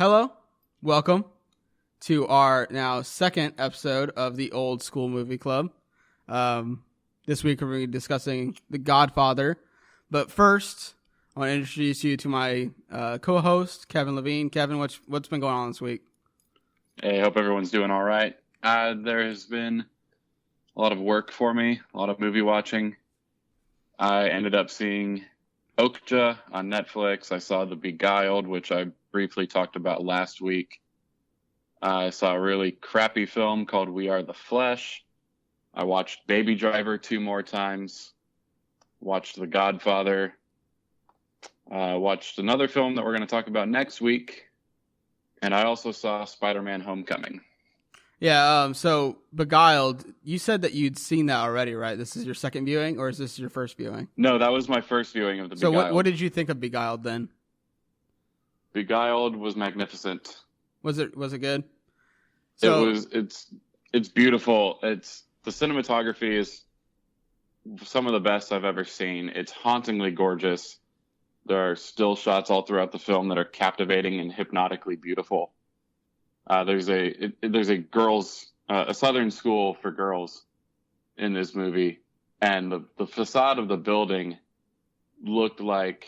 Hello, welcome to our now second episode of the Old School Movie Club. This week we're going to be discussing The Godfather, but first I want to introduce you to my co-host Kevin Levine. Kevin, what's been going on this week? Hey, hope everyone's doing all right. There has been a lot of work for me, a lot of movie watching. I ended up seeing Okja on Netflix. I saw The Beguiled, which I briefly talked about last week. I saw a really crappy film called We Are the Flesh. I watched Baby Driver 2 more times. Watched The Godfather. Watched another film that we're going to talk about next week. And I also saw Spider-Man Homecoming. Yeah, so Beguiled, you said that you'd seen that already, right? This is your second viewing, or is this your first viewing? No, that was my first viewing of The Beguiled. So what did you think of Beguiled then? Beguiled was magnificent. Was it good? So, it's beautiful. The cinematography is some of the best I've ever seen. It's hauntingly gorgeous. There are still shots all throughout the film that are captivating and hypnotically beautiful. There's a southern school for girls in this movie, and the facade of the building looked like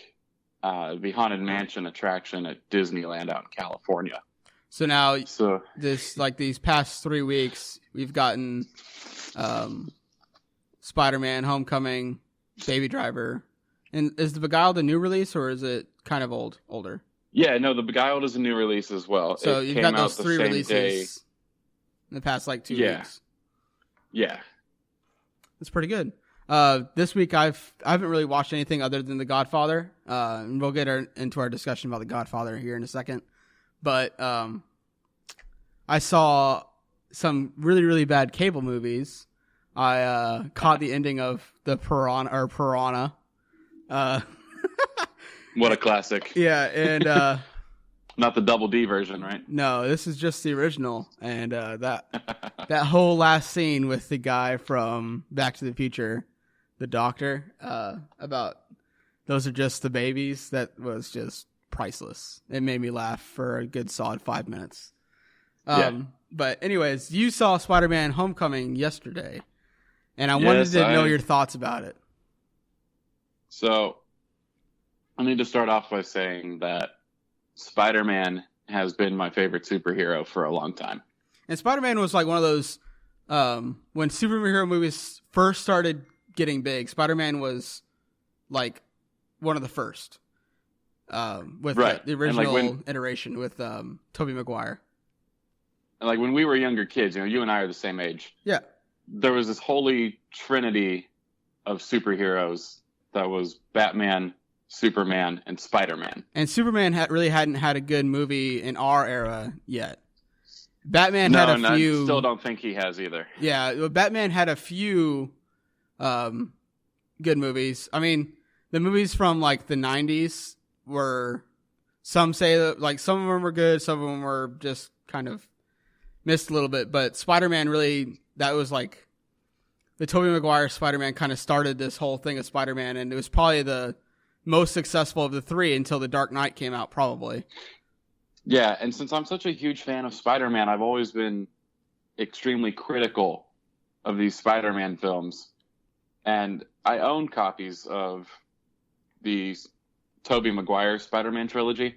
the Haunted Mansion attraction at Disneyland out in California. So now, these past 3 weeks, we've gotten Spider-Man, Homecoming, Baby Driver. And is The Beguiled a new release, or is it kind of older? Yeah, no, The Beguiled is a new release as well. So you've got those 3 releases in the past 2 weeks. Yeah. That's pretty good. This week I haven't really watched anything other than The Godfather. And we'll get into our discussion about The Godfather here in a second. But I saw some really, really bad cable movies. I caught the ending of the Piranha. What a classic. Yeah, and not the Double D version, right? No, this is just the original. And that whole last scene with the guy from Back to the Future, the doctor, about those are just the babies, that was just priceless. It made me laugh for a good solid 5 minutes. But anyways, you saw Spider-Man Homecoming yesterday, and I wanted to know your thoughts about it. So I need to start off by saying that Spider-Man has been my favorite superhero for a long time. And Spider-Man was like one of those, when superhero movies first started getting big, Spider-Man was like one of the first. With the original iteration with Tobey Maguire. And like when we were younger kids, you and I are the same age. Yeah. There was this holy trinity of superheroes that was Batman, Superman, and Spider-Man. And Superman really hadn't had a good movie in our era yet. Batman had a few. I still don't think he has either. Yeah, Batman had a few good movies. I mean, the movies from like the 90s were, some say that like some of them were good, some of them were just kind of missed a little bit. But Spider-Man really, that was like the Tobey Maguire Spider-Man kind of started this whole thing of Spider-Man, and it was probably the most successful of the 3 until The Dark Knight came out, probably. Yeah, and since I'm such a huge fan of Spider-Man, I've always been extremely critical of these Spider-Man films. And I own copies of the Tobey Maguire Spider-Man trilogy.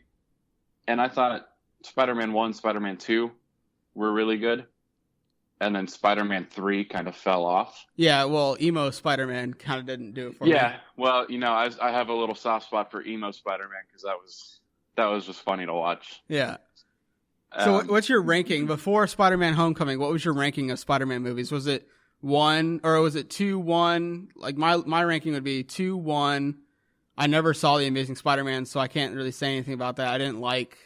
And I thought Spider-Man 1, Spider-Man 2 were really good. And then Spider-Man 3 kind of fell off. Yeah, well, emo Spider-Man kind of didn't do it for me. Yeah, well, I have a little soft spot for emo Spider-Man because that was just funny to watch. Yeah. So what's your ranking? Before Spider-Man Homecoming, what was your ranking of Spider-Man movies? Was it 1, or was it 2, 1? Like my ranking would be 2, 1. I never saw The Amazing Spider-Man, so I can't really say anything about that. I didn't like...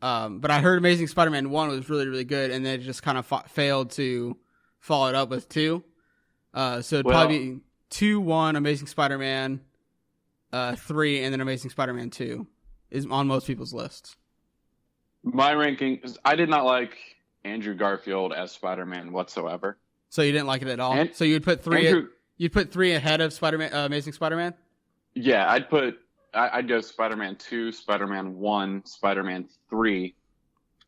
but I heard Amazing Spider-Man 1 was really, really good, and then it just kind of failed to follow it up with 2. So it'd probably be 2, 1, Amazing Spider-Man 3, and then Amazing Spider-Man 2 is on most people's lists. My ranking is, I did not like Andrew Garfield as Spider-Man whatsoever. So you didn't like it at all? So you'd put 3 you'd put 3 ahead of Spider-Man, Amazing Spider-Man? Yeah, I'd put I'd go Spider-Man 2, Spider-Man 1, Spider-Man 3,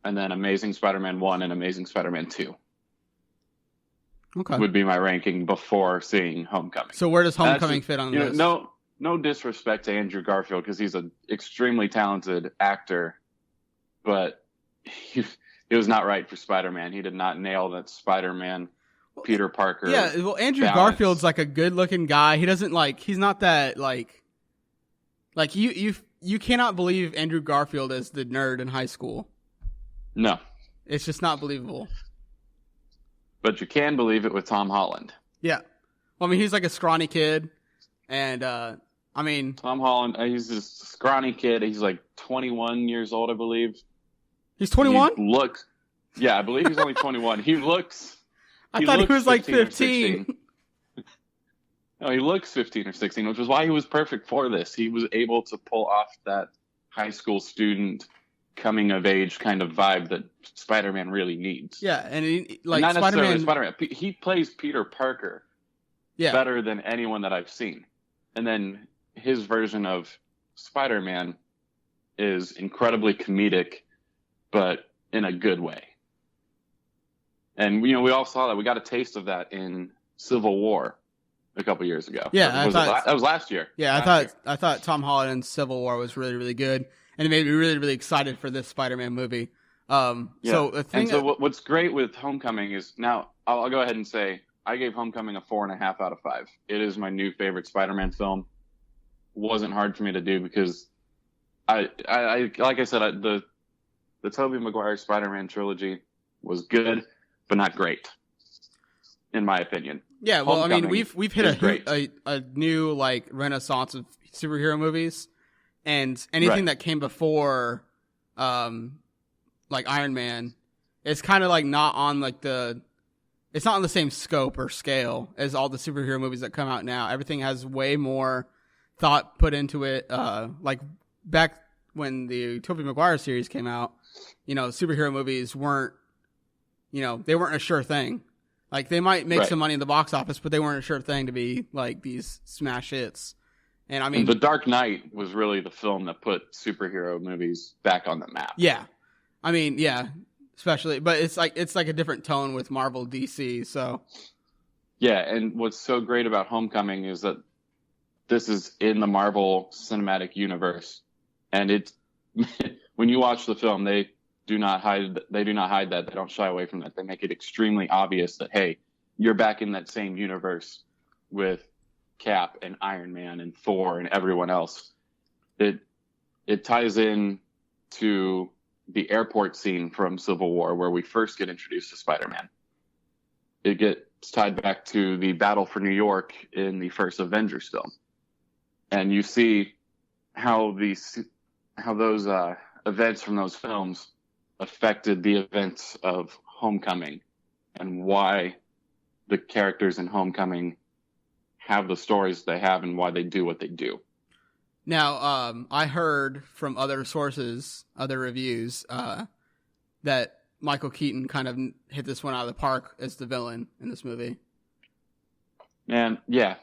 and then Amazing Spider-Man 1 and Amazing Spider-Man 2. Okay. Would be my ranking before seeing Homecoming. So where does Homecoming fit on the list? No disrespect to Andrew Garfield, because he's an extremely talented actor, but he was not right for Spider-Man. He did not nail that Spider-Man Peter Parker. Yeah, well, Andrew balance. Garfield's like a good-looking guy. He doesn't he's not that like you cannot believe Andrew Garfield as the nerd in high school. No. It's just not believable. But you can believe it with Tom Holland. Yeah. Well, I mean, he's like a scrawny kid, and Tom Holland, he's this scrawny kid. He's like 21 years old, I believe. He's 21? I believe he's only 21. He looks... I thought he was like 15. No, he looks 15 or 16, which is why he was perfect for this. He was able to pull off that high school student coming of age kind of vibe that Spider-Man really needs. Yeah, and not necessarily Spider-Man. He plays Peter Parker better than anyone that I've seen. And then his version of Spider-Man is incredibly comedic, but in a good way. And we all saw that. We got a taste of that in Civil War a couple years ago. Yeah, that was last year. Yeah, I thought Tom Holland in Civil War was really, really good, and it made me really, really excited for this Spider-Man movie. So what's great with Homecoming is, now I'll go ahead and say I gave Homecoming a 4.5 out of 5. It is my new favorite Spider-Man film. Wasn't hard for me to do because I like I said, the Tobey Maguire Spider-Man trilogy was good, but not great, in my opinion. Yeah, well, Homecoming, I mean, we've hit a new renaissance of superhero movies, and anything that came before, Iron Man, is kind of not on it's not on the same scope or scale as all the superhero movies that come out now. Everything has way more thought put into it. Back when the Tobey Maguire series came out, superhero movies weren't. They weren't a sure thing. They might make some money in the box office, but they weren't a sure thing to be these smash hits. And I mean, The Dark Knight was really the film that put superhero movies back on the map. Yeah. I mean, yeah, especially, but it's a different tone with Marvel DC. So yeah. And what's so great about Homecoming is that this is in the Marvel Cinematic Universe. And it's, when you watch the film, they do not hide that. They don't shy away from that. They make it extremely obvious that, hey, you're back in that same universe with Cap and Iron Man and Thor and everyone else. It ties in to the airport scene from Civil War where we first get introduced to Spider-Man. It gets tied back to the battle for New York in the first Avengers film. And you see how those events from those films affected the events of Homecoming and why the characters in Homecoming have the stories they have and why they do what they do. Now, I heard from other sources, other reviews, that Michael Keaton kind of hit this one out of the park as the villain in this movie. And yeah,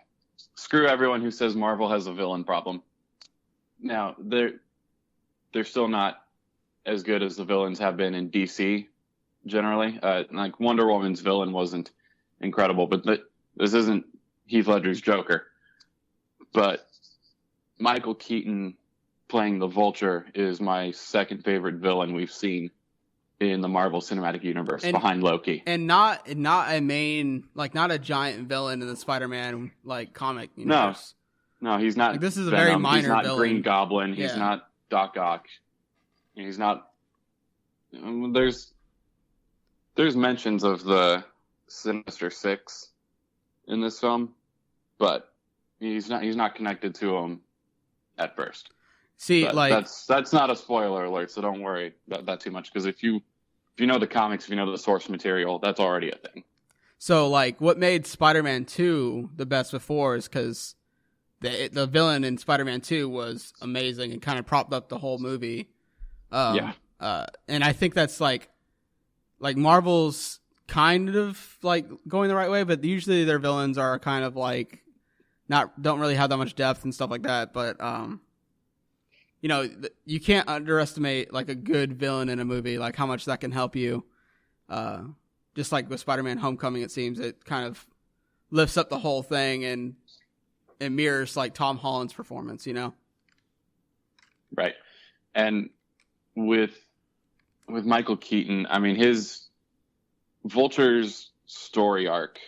screw everyone who says Marvel has a villain problem. Now, they're still not as good as the villains have been in DC generally. Wonder Woman's villain wasn't incredible, but this isn't Heath Ledger's Joker. But Michael Keaton playing the Vulture is my second favorite villain we've seen in the Marvel Cinematic Universe, behind Loki. And not a main, not a giant villain in the Spider-Man comic universe. No, he's not. This is a Venom. very minor He's not villain. Green Goblin. He's not Doc Ock. He's not. There's mentions of the Sinister Six in this film, but he's not connected to them at first. See, that's not a spoiler alert, so don't worry about that too much. Because if you know the comics, if you know the source material, that's already a thing. So what made Spider-Man 2 the best before is because the villain in Spider-Man 2 was amazing and kind of propped up the whole movie. And I think that's Marvel's kind of going the right way, but usually their villains are kind of don't really have that much depth and stuff like that. But you can't underestimate like a good villain in a movie, like how much that can help you. Just like with Spider-Man Homecoming, it seems it kind of lifts up the whole thing and it mirrors like Tom Holland's performance, Right. And with Michael Keaton, I mean, his Vulture's story arc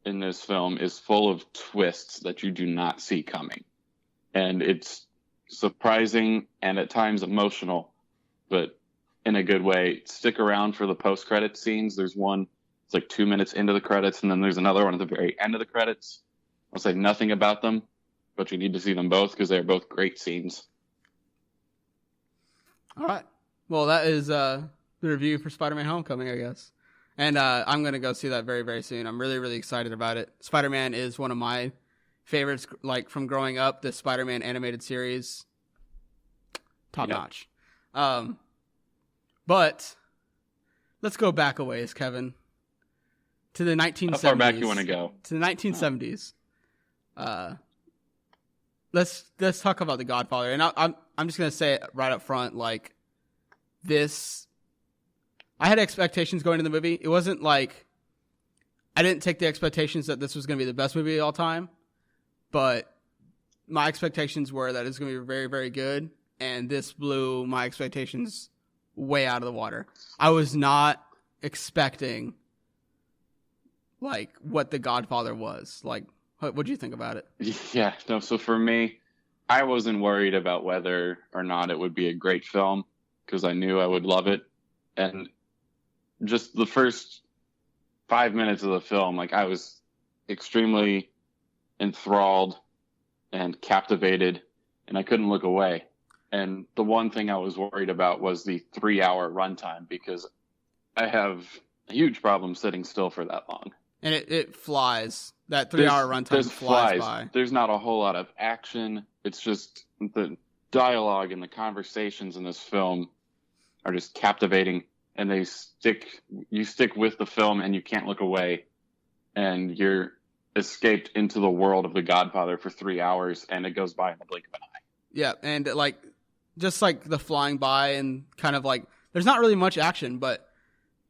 in this film is full of twists that you do not see coming. And it's surprising and at times emotional, but in a good way. Stick around for the post-credit scenes. There's one, it's like 2 minutes into the credits, and then there's another one at the very end of the credits. I'll say nothing about them, but you need to see them both because they're both great scenes. All right. Well, that is the review for Spider-Man Homecoming, I guess. And I'm going to go see that very, very soon. I'm really, really excited about it. Spider-Man is one of my favorites, like from growing up. The Spider-Man animated series, top notch. But let's go back a ways, Kevin, to the 1970s. How far back you want to go? To the 1970s. Let's talk about The Godfather. And I'm just going to say it right up front, like this. I had expectations going into the movie. It wasn't like I didn't take the expectations that this was going to be the best movie of all time, but my expectations were that it's going to be very, very good, and this blew my expectations way out of the water. I was not expecting like what The Godfather was. Like, what do you think about it? Yeah, no. So for me, I wasn't worried about whether or not it would be a great film because I knew I would love it, and just the first 5 minutes of the film, like I was extremely enthralled and captivated, and I couldn't look away. And the one thing I was worried about was the 3-hour runtime because I have a huge problem sitting still for that long. And it flies. That 3-hour runtime flies by. There's not a whole lot of action. It's just the dialogue and the conversations in this film are just captivating. And you stick with the film and you can't look away, and you're escaped into the world of The Godfather for 3 hours, and it goes by in the blink of an eye. Yeah, and like just like the flying by and kind of like there's not really much action, but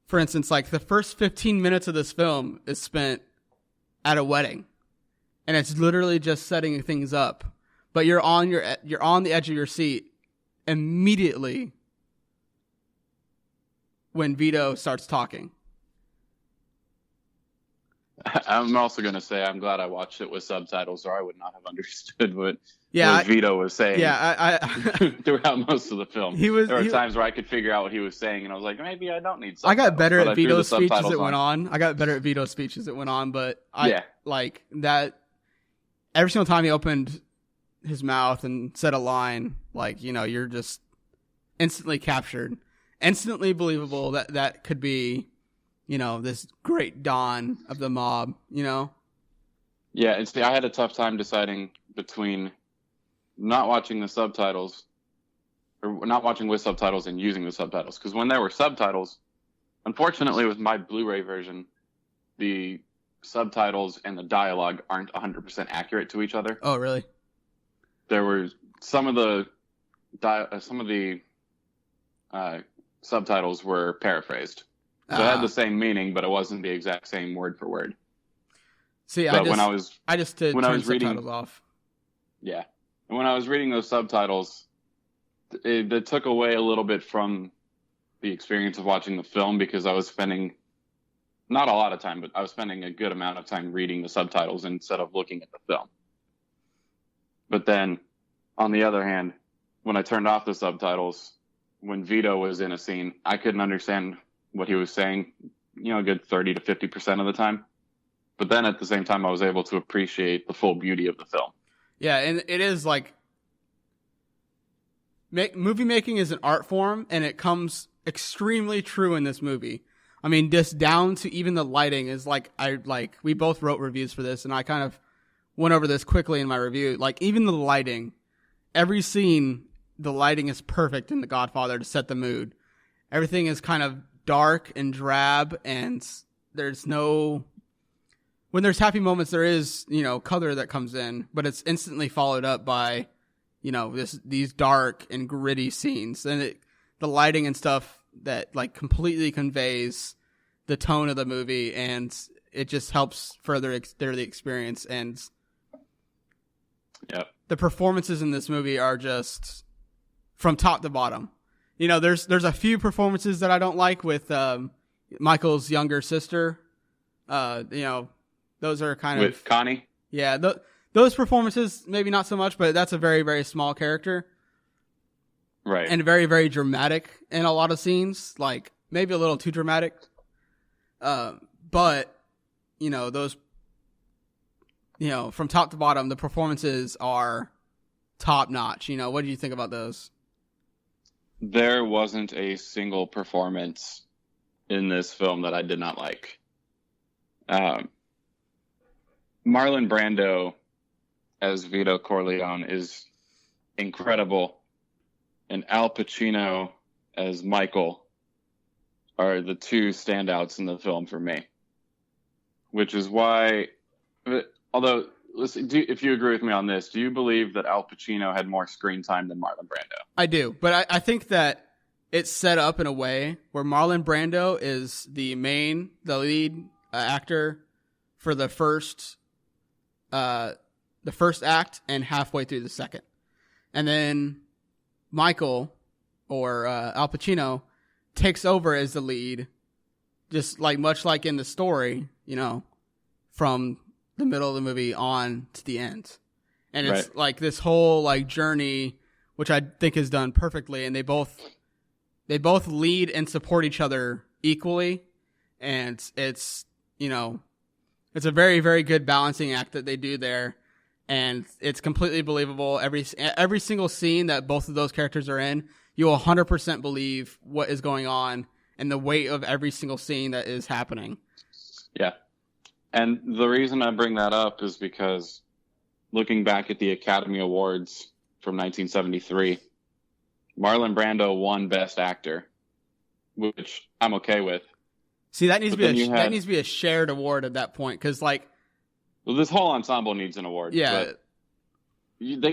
for instance, like the first 15 minutes of this film is spent at a wedding, and it's literally just setting things up. But you're on the edge of your seat immediately when Vito starts talking. I'm also going to say I'm glad I watched it with subtitles, or I would not have understood what Vito was saying. Yeah, throughout most of the film. There were times where I could figure out what he was saying, and I was like, maybe I don't need subtitles. I got better at Vito's speech as it went on. But like that. Every single time he opened his mouth and said a line, like, you're just instantly captured. Instantly believable that could be, this great Don of the mob, Yeah, and see, I had a tough time deciding between not watching the subtitles, or not watching with subtitles and using the subtitles. Because when there were subtitles, unfortunately with my Blu-ray version, the subtitles and the dialogue aren't 100% accurate to each other. Oh, really? There were some of the subtitles were paraphrased. So it had the same meaning, but it wasn't the exact same word for word. See, I just did turn subtitles off. Yeah. And when I was reading those subtitles, it took away a little bit from the experience of watching the film because I was spending, not a lot of time, but I was spending a good amount of time reading the subtitles instead of looking at the film. But then, on the other hand, when I turned off the subtitles, when Vito was in a scene, I couldn't understand what he was saying, a good 30 to 50% of the time. But then at the same time, I was able to appreciate the full beauty of the film. Yeah, and it is like movie making is an art form, and it comes extremely true in this movie. I mean, just down to even the lighting is we both wrote reviews for this, and I kind of went over this quickly in my review. Like, even the lighting, every scene, the lighting is perfect in The Godfather to set the mood. Everything is kind of dark and drab, and there's no... When there's happy moments, there is, color that comes in, but it's instantly followed up by, these dark and gritty scenes, and the lighting and stuff that like completely conveys the tone of the movie, and it just helps further the experience. And the performances in this movie are just from top to bottom. There's a few performances that I don't like with Michael's younger sister. Those are kind of with Connie. Yeah, those performances maybe not so much, but that's a very, very small character. Right. And very, very dramatic in a lot of scenes, like maybe a little too dramatic. But those, from top to bottom, the performances are top notch. What do you think about those? There wasn't a single performance in this film that I did not like. Marlon Brando as Vito Corleone is incredible, and Al Pacino as Michael are the two standouts in the film for me. Which is why, although, listen, if you agree with me on this, do you believe that Al Pacino had more screen time than Marlon Brando? I do, but I think that it's set up in a way where Marlon Brando is the lead actor for the first act and halfway through the second. And then Michael, or Al Pacino, takes over as the lead, just like much like in the story, from the middle of the movie on to the end. And it's like this whole like journey, which I think is done perfectly, and they both lead and support each other equally, and it's a very, very good balancing act that they do there, and it's completely believable. Every single scene that both of those characters are in, you will 100% believe what is going on and the weight of every single scene that is happening. Yeah. And the reason I bring that up is because looking back at the Academy Awards from 1973, Marlon Brando won Best Actor, which I'm okay with. See, that needs to be a shared award at that point, because this whole ensemble needs an award. Yeah, but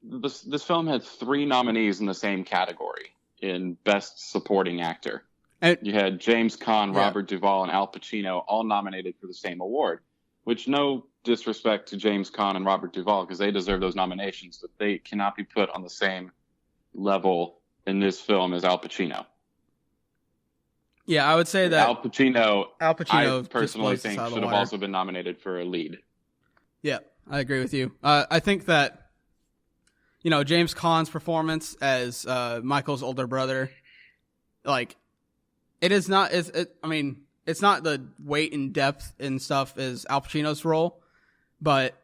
this film had 3 nominees in the same category in Best Supporting Actor. And you had James Caan, Robert Duvall, and Al Pacino all nominated for the same award, which, no disrespect to James Caan and Robert Duvall, because they deserve those nominations, but they cannot be put on the same level in this film as Al Pacino. Yeah, I would say that Al Pacino I personally think should have also been nominated for a lead. Yeah, I agree with you. I think that James Caan's performance as Michael's older brother, it's not the weight and depth and stuff as Al Pacino's role, but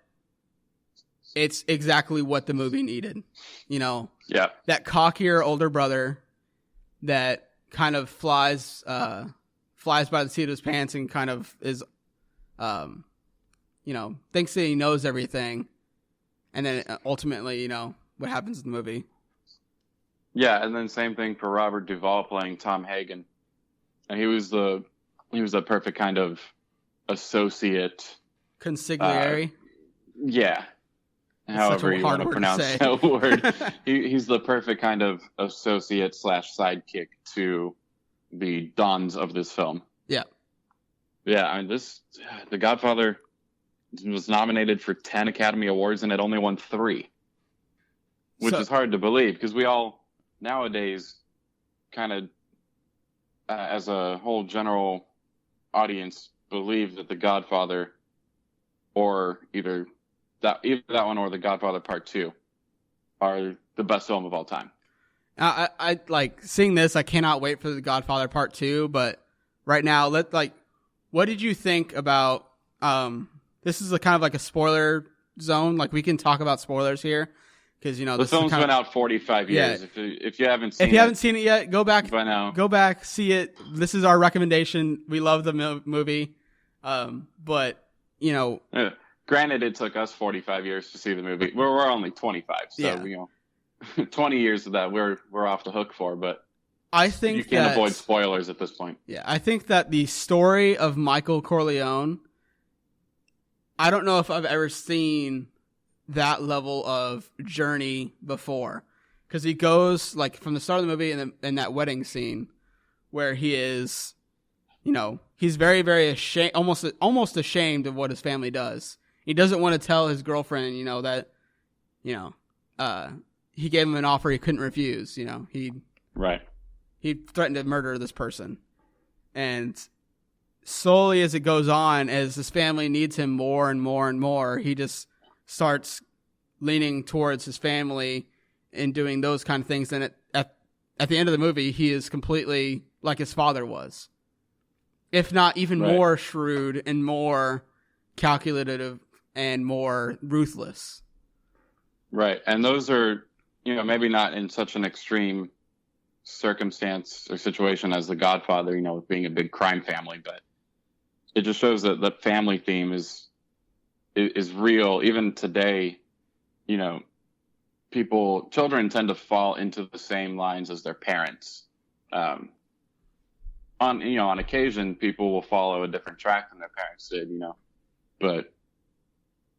it's exactly what the movie needed. That cockier older brother that kind of flies by the seat of his pants and kind of is, thinks that he knows everything, and then ultimately, what happens in the movie. Yeah, and then same thing for Robert Duvall playing Tom Hagen, and he was the perfect kind of associate consigliere. Yeah. However you want to pronounce that word. He's the perfect kind of associate / sidekick to the dons of this film. Yeah. Yeah, I mean, The Godfather was nominated for 10 Academy Awards and it only won 3. Which is hard to believe, because we all nowadays kind of, as a whole general audience, believe that The Godfather, or either that one or The Godfather Part 2, are the best film of all time. I like seeing this. I cannot wait for The Godfather Part 2. But right now, what did you think about? This is kind of like a spoiler zone. Like, we can talk about spoilers here, because the film's been out 45 years. Yeah. If you haven't seen it yet, go back by now. Go back, see it. This is our recommendation. We love the movie, but Yeah. Granted, it took us 45 years to see the movie. We're only 25, so 20 years of that we're off the hook for. But I think you can't avoid spoilers at this point. Yeah, I think that the story of Michael Corleone, I don't know if I've ever seen that level of journey before. Because he goes, like, from the start of the movie in that wedding scene where he is, he's very, very ashamed, almost ashamed of what his family does. He doesn't want to tell his girlfriend, that, he gave him an offer he couldn't refuse, Right. He threatened to murder this person. And slowly as it goes on, as his family needs him more and more and more, he just starts leaning towards his family and doing those kind of things. And at the end of the movie, he is completely like his father was, if not even more shrewd and more calculative and more ruthless. Right. And those are, maybe not in such an extreme circumstance or situation as the Godfather, with being a big crime family, but it just shows that the family theme is real. Even today, children tend to fall into the same lines as their parents. On occasion, people will follow a different track than their parents did, but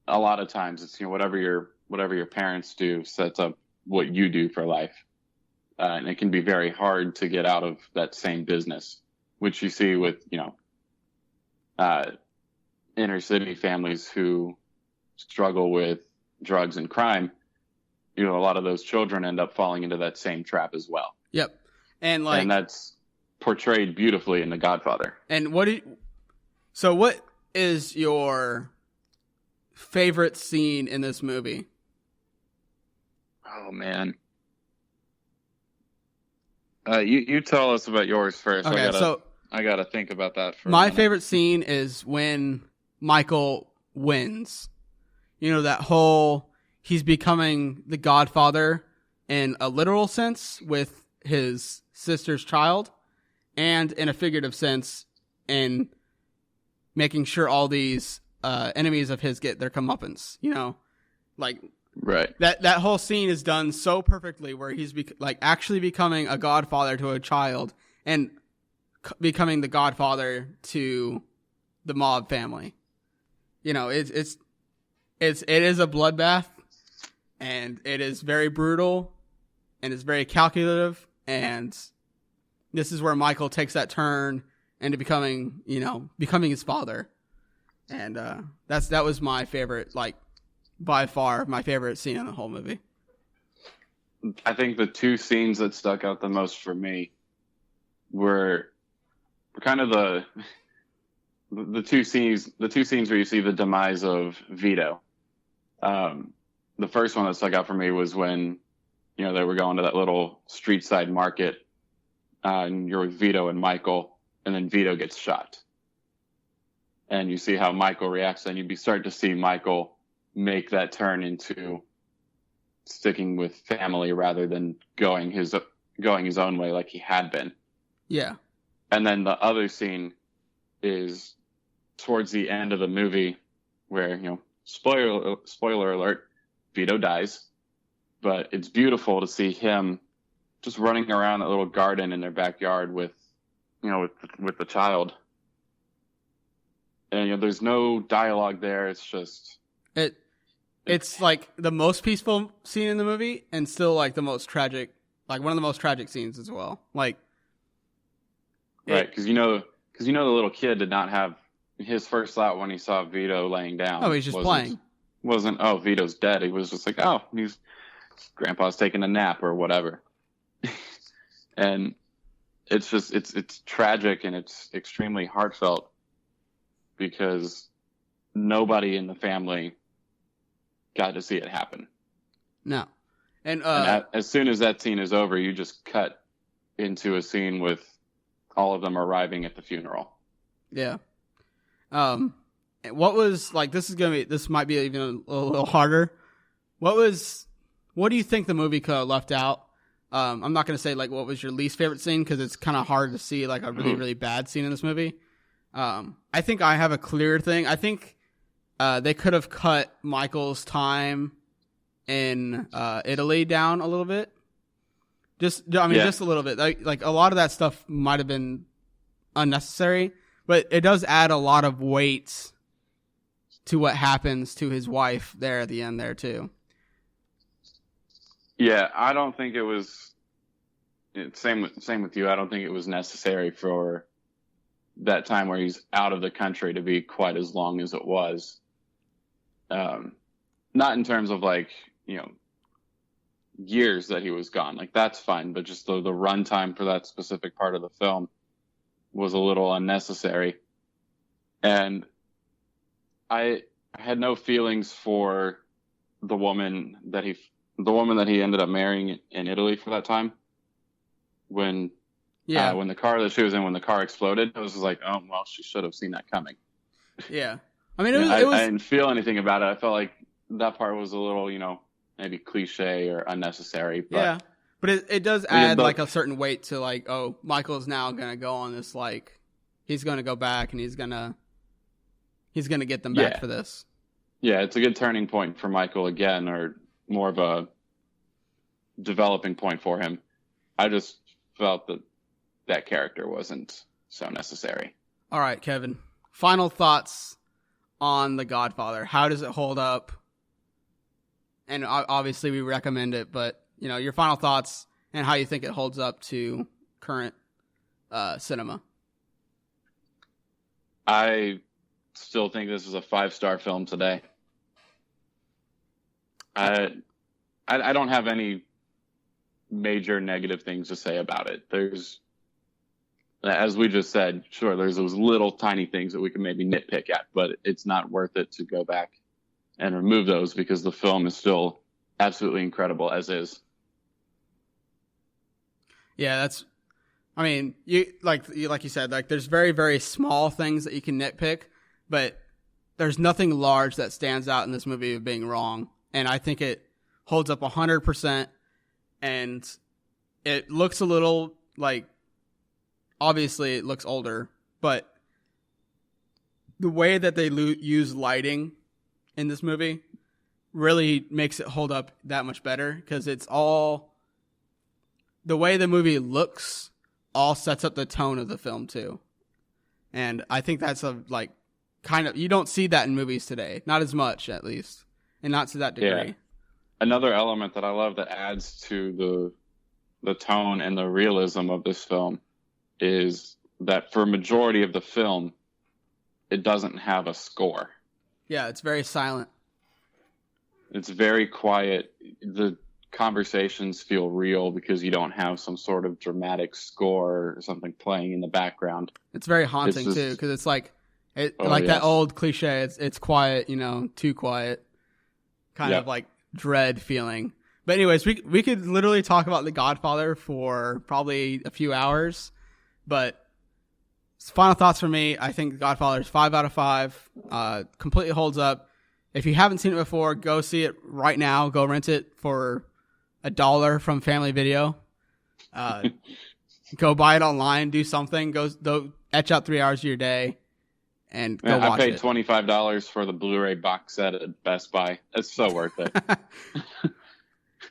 a lot of times it's, whatever your parents do sets up what you do for life. And it can be very hard to get out of that same business, which you see with, inner city families who struggle with drugs and crime. A lot of those children end up falling into that same trap as well. Yep. And that's portrayed beautifully in The Godfather. And what is your favorite scene in this movie? Oh man. You tell us about yours first. Okay, I gotta think about that for my favorite scene is when Michael wins. That whole he's becoming the Godfather in a literal sense with his sister's child, and in a figurative sense in making sure all these enemies of his get their comeuppance. Right. That whole scene is done so perfectly, where he's actually becoming a godfather to a child and becoming the godfather to the mob family. It is a bloodbath, and it is very brutal, and it's very calculative, and this is where Michael takes that turn into becoming his father, and that was my favorite, by far my favorite scene in the whole movie. I think the two scenes that stuck out the most for me were kind of the two scenes where you see the demise of Vito. The first one that stuck out for me was when they were going to that little street side market, and you're with Vito and Michael, and then Vito gets shot, and you see how Michael reacts, and you start to see Michael make that turn into sticking with family rather than going his own way like he had been. Yeah. And then the other scene is towards the end of the movie where, spoiler alert, Vito dies. But it's beautiful to see him just running around that little garden in their backyard with the child. And there's no dialogue there. It's just it's like the most peaceful scene in the movie, and still the most tragic, one of the most tragic scenes as well. Right, because the little kid did not have his first thought when he saw Vito laying down. Oh, he's just playing. Wasn't Vito's dead. He was just like, Grandpa's taking a nap or whatever. And it's just it's tragic, and it's extremely heartfelt because nobody in the family got to see it happen. No. And as soon as that scene is over, you just cut into a scene with all of them arriving at the funeral. Yeah. What was this might be even a little harder. What do you think the movie could have left out? I'm not going to say what was your least favorite scene, because it's kind of hard to see a really, really bad scene in this movie. I think I have a clear thing. I think they could have cut Michael's time in Italy down a little bit. Just a little bit. A lot of that stuff might have been unnecessary, but it does add a lot of weight to what happens to his wife there at the end there too. Yeah, I don't think it was same with you. I don't think it was necessary for that time where he's out of the country to be quite as long as it was. Not in terms of like, years that he was gone. Like that's fine, but just the runtime for that specific part of the film was a little unnecessary. And I had no feelings for the woman that he ended up marrying in Italy for that time. When the car that she was in, when the car exploded, I was just like, oh, well, she should have seen that coming. Yeah. I mean, I didn't feel anything about it. I felt like that part was a little, maybe cliche or unnecessary. But yeah. But it does add like a certain weight to like, oh, Michael's now going to go on this, like, he's going to go back and he's going to get them back for this. Yeah, it's a good turning point for Michael again, or more of a developing point for him. I just felt that character wasn't so necessary. All right, Kevin. Final thoughts on The Godfather. How does it hold up? And obviously we recommend it, but your final thoughts and how you think it holds up to current cinema. I still think this is a 5-star film today. I don't have any major negative things to say about it. There's, as we just said, sure, there's those little tiny things that we can maybe nitpick at, but it's not worth it to go back and remove those because the film is still absolutely incredible as is. Yeah, you said, like there's very, very small things that you can nitpick, but there's nothing large that stands out in this movie of being wrong. And I think it holds up 100%. And it looks a little like, obviously it looks older, but the way that they use lighting in this movie really makes it hold up that much better, because it's all, the way the movie looks all sets up the tone of the film too. And I think that's you don't see that in movies today. Not as much, at least. And not to that degree. Yeah. Another element that I love that adds to the tone and the realism of this film is that for a majority of the film, it doesn't have a score. Yeah, it's very silent. It's very quiet. The conversations feel real because you don't have some sort of dramatic score or something playing in the background. It's very haunting too, because it's like that old cliche. It's quiet, too quiet, kind of like dread feeling. But anyways, we could literally talk about The Godfather for probably a few hours. But final thoughts for me, I think The Godfather is 5 out of 5. Completely holds up. If you haven't seen it before, go see it right now. Go rent it for $1 from Family Video. Go buy it online. Do something. Go etch out 3 hours of your day and go watch it. I paid $25 for the Blu-ray box set at Best Buy. It's so worth it.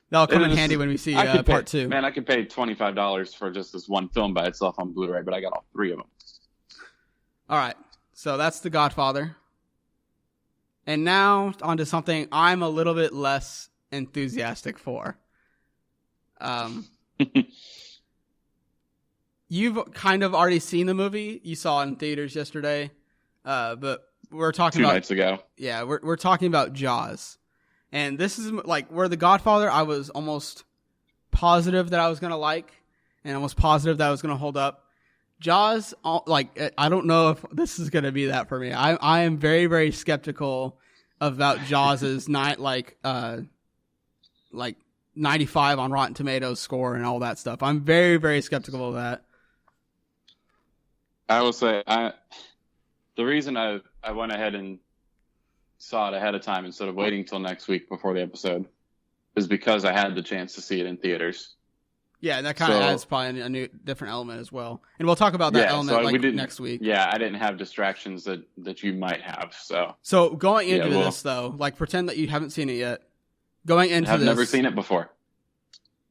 That'll come in handy when we see part 2. Man, I could pay $25 for just this one film by itself on Blu-ray, but I got all 3 of them. All right. So that's The Godfather. And now onto something I'm a little bit less enthusiastic for. You've kind of already seen the movie. You saw it in theaters yesterday. But we're talking 2 nights ago. Yeah, we're talking about Jaws. And this is like where The Godfather, I was almost positive that I was going to like, and almost positive that I was going to hold up. Jaws, I don't know if this is going to be that for me. I am very, very skeptical about Jaws' 95 on Rotten Tomatoes score and all that stuff. I'm very, very skeptical of that. I will say, the reason I went ahead and saw it ahead of time instead of waiting till next week before the episode is because I had the chance to see it in theaters. Yeah, that kind of adds probably a new, different element as well. And we'll talk about that element next week. Yeah, I didn't have distractions that you might have. So going into this, though, pretend that you haven't seen it yet. Going into this... I've never seen it before.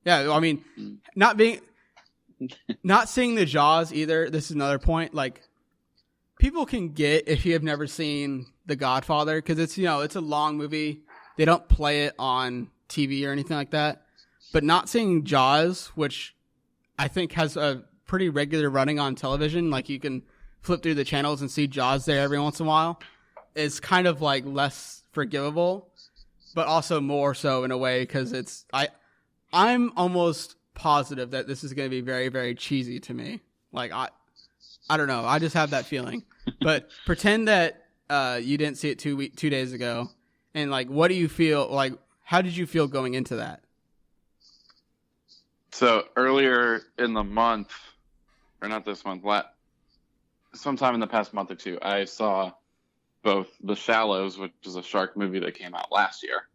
Yeah, I mean, not seeing the Jaws either, this is another point. people can get if you have never seen The Godfather, because it's, you know, it's a long movie. They don't play it on TV or anything like that. But not seeing Jaws, which I think has a pretty regular running on television, like you can flip through the channels and see Jaws there every once in a while, is kind of like less forgivable, but also more so in a way because I'm almost positive that this is going to be very, very cheesy to me. Like I don't know. I just have that feeling. But pretend that you didn't see it 2 days ago, and like, what do you feel like? How did you feel going into that? So earlier in the month, or not this month, sometime in the past month or two, I saw both The Shallows, which is a shark movie that came out last year,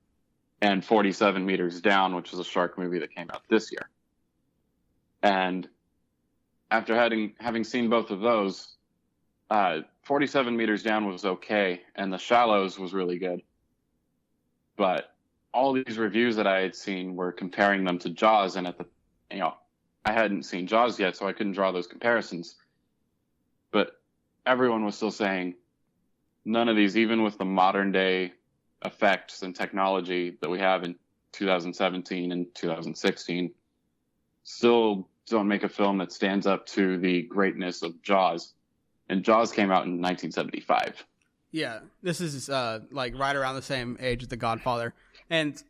and 47 Meters Down, which is a shark movie that came out this year. And after having seen both of those, 47 Meters Down was okay, and The Shallows was really good. But all these reviews that I had seen were comparing them to Jaws, and I hadn't seen Jaws yet, so I couldn't draw those comparisons. But everyone was still saying none of these, even with the modern day effects and technology that we have in 2017 and 2016, still don't make a film that stands up to the greatness of Jaws. And Jaws came out in 1975. Yeah, this is like right around the same age as The Godfather. And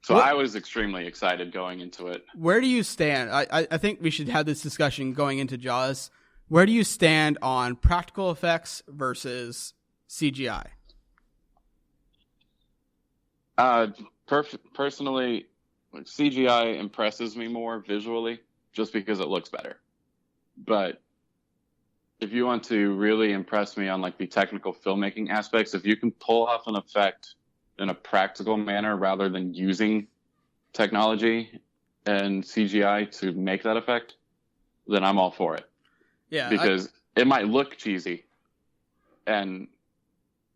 so I was extremely excited going into it. Where do you stand? I think we should have this discussion going into Jaws. Where do you stand on practical effects versus CGI? Personally, CGI impresses me more visually just because it looks better. But if you want to really impress me on like the technical filmmaking aspects, if you can pull off an effect in a practical manner rather than using technology and CGI to make that effect, then I'm all for it. Yeah, because it might look cheesy, and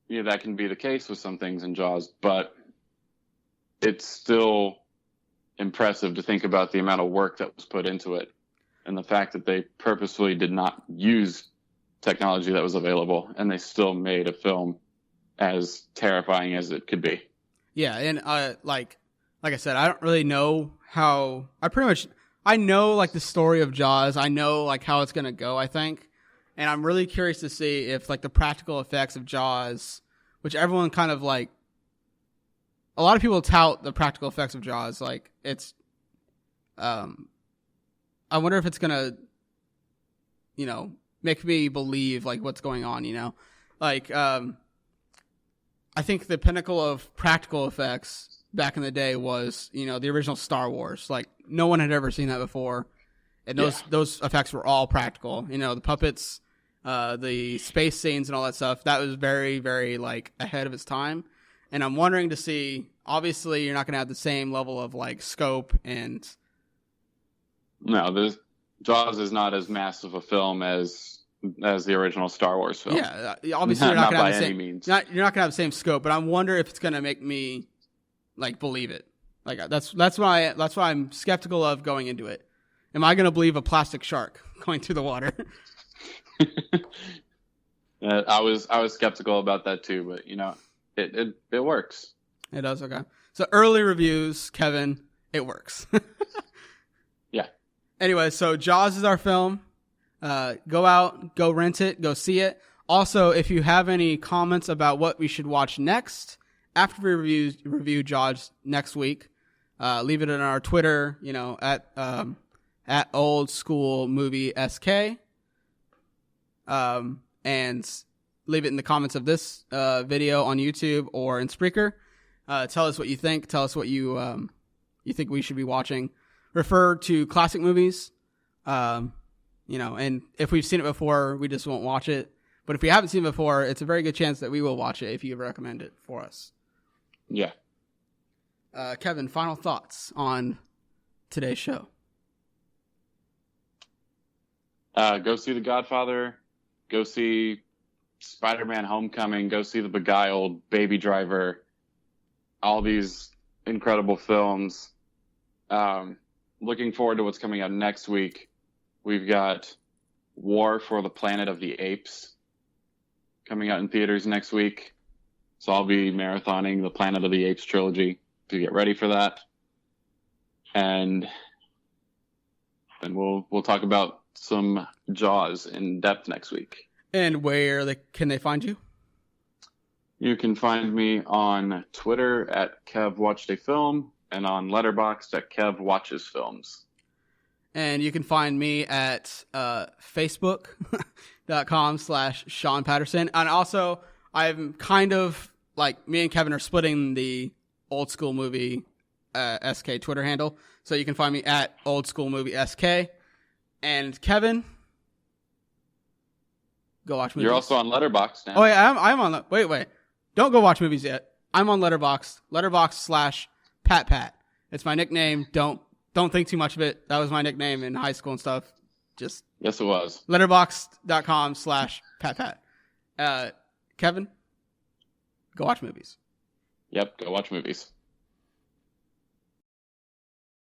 that can be the case with some things in Jaws, but it's still impressive to think about the amount of work that was put into it and the fact that they purposefully did not use technology that was available, and they still made a film as terrifying as it could be. Yeah, and like I said, I don't really know how. I know like the story of Jaws. I know like how it's gonna go, I think, and I'm really curious to see if like the practical effects of Jaws, which everyone kind of like, a lot of people tout the practical effects of Jaws. Like it's, I wonder if it's gonna, make me believe like what's going on. Like I think the pinnacle of practical effects back in the day was, the original Star Wars. Like no one had ever seen that before. And those effects were all practical. The puppets, the space scenes and all that stuff. That was very, very like ahead of its time. And I'm wondering to see, obviously you're not going to have the same level of like scope and. No, Jaws is not as massive a film as the original Star Wars film. Yeah, obviously you're not going to have the same. Means. You're not going to have the same scope, but I wonder if it's going to make me like believe it. Like that's why I'm skeptical of going into it. Am I going to believe a plastic shark going through the water? I was skeptical about that too, but it works. It does. Okay. So early reviews, Kevin, it works. Yeah. Anyway, so Jaws is our film. Go out, go rent it, go see it. Also, if you have any comments about what we should watch next after we review Jaws next week, leave it on our Twitter, at OldSkoolMovieSK, and leave it in the comments of this video on YouTube or in Spreaker. Tell us what you think. Tell us what you think we should be watching. Refer to classic movies. And if we've seen it before, we just won't watch it. But if we haven't seen it before, it's a very good chance that we will watch it if you recommend it for us. Yeah. Kevin, final thoughts on today's show. Go see The Godfather. Go see Spider-Man Homecoming. Go see The Beguiled, Baby Driver. All these incredible films. Looking forward to what's coming out next week. We've got War for the Planet of the Apes coming out in theaters next week. So I'll be marathoning the Planet of the Apes trilogy to get ready for that. And then we'll talk about some Jaws in depth next week. And where can they find you? You can find me on Twitter at KevWatchedAFilm and on Letterboxd at KevWatchesFilms. And you can find me at Facebook.com/Shawn Patterson. And also, I'm kind of like, me and Kevin are splitting the Old School Movie SK Twitter handle. So you can find me at OldSkoolMovieSK. And Kevin, go watch movies. You're also on Letterboxd now. Oh, yeah, I'm on. Wait. Don't go watch movies yet. I'm on Letterboxd. Letterboxd/PatPat. It's my nickname. Don't think too much of it. That was my nickname in high school and stuff. Just yes, it was. Letterboxd.com/PatPat. Kevin, go watch movies. Yep, go watch movies.